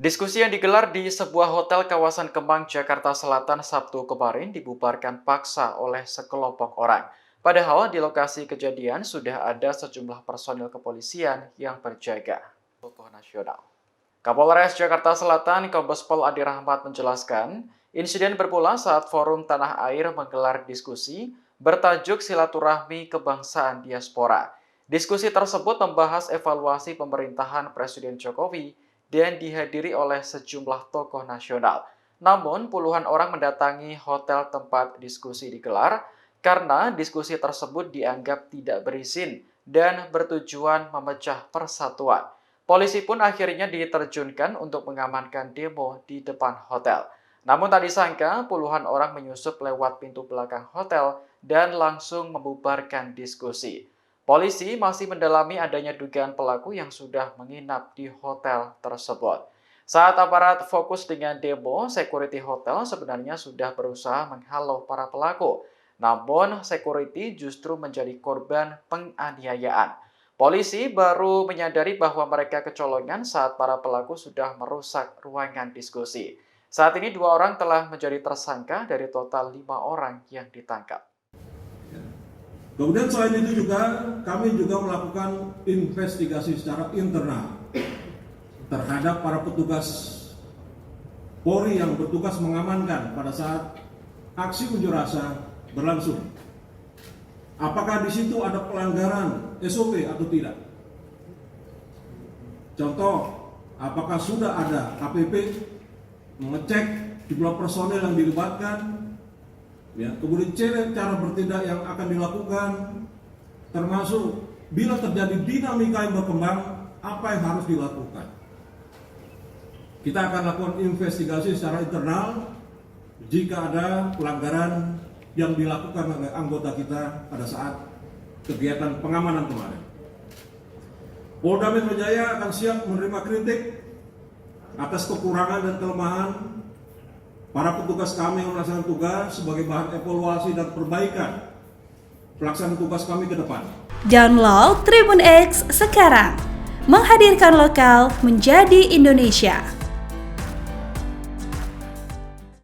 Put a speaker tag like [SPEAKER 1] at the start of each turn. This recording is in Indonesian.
[SPEAKER 1] Diskusi yang digelar di sebuah hotel kawasan Kemang, Jakarta Selatan Sabtu kemarin dibubarkan paksa oleh sekelompok orang. Padahal di lokasi kejadian sudah ada sejumlah personil kepolisian yang berjaga. Tokoh nasional. Kapolres Jakarta Selatan, Kombes Pol Adi Rahmat menjelaskan, insiden bermula saat Forum Tanah Air menggelar diskusi bertajuk Silaturahmi Kebangsaan Diaspora. Diskusi tersebut membahas evaluasi pemerintahan Presiden Jokowi dan dihadiri oleh sejumlah tokoh nasional. Namun, puluhan orang mendatangi hotel tempat diskusi digelar karena diskusi tersebut dianggap tidak berizin dan bertujuan memecah persatuan. Polisi pun akhirnya diterjunkan untuk mengamankan demo di depan hotel. Namun tak disangka, puluhan orang menyusup lewat pintu belakang hotel dan langsung membubarkan diskusi. Polisi masih mendalami adanya dugaan pelaku yang sudah menginap di hotel tersebut. Saat aparat fokus dengan demo, security hotel sebenarnya sudah berusaha menghalau para pelaku. Namun, security justru menjadi korban penganiayaan. Polisi baru menyadari bahwa mereka kecolongan saat para pelaku sudah merusak ruangan diskusi. Saat ini 2 orang telah menjadi tersangka dari total 5 orang yang ditangkap.
[SPEAKER 2] Kemudian selain itu juga kami juga melakukan investigasi secara internal terhadap para petugas Polri yang bertugas mengamankan pada saat aksi unjuk rasa berlangsung. Apakah di situ ada pelanggaran SOP atau tidak? Contoh, apakah sudah ada KPP mengecek jumlah personel yang dilibatkan? Ya, kemudian cara bertindak yang akan dilakukan, termasuk bila terjadi dinamika yang berkembang, apa yang harus dilakukan. Kita akan lakukan investigasi secara internal jika ada pelanggaran yang dilakukan oleh anggota kita pada saat kegiatan pengamanan kemarin. Polda Metro Jaya akan siap menerima kritik atas kekurangan dan kelemahan para petugas kami yang melaksanakan tugas sebagai bahan evaluasi dan perbaikan pelaksanaan tugas kami ke depan.
[SPEAKER 3] Download Tribun X sekarang, menghadirkan lokal menjadi Indonesia.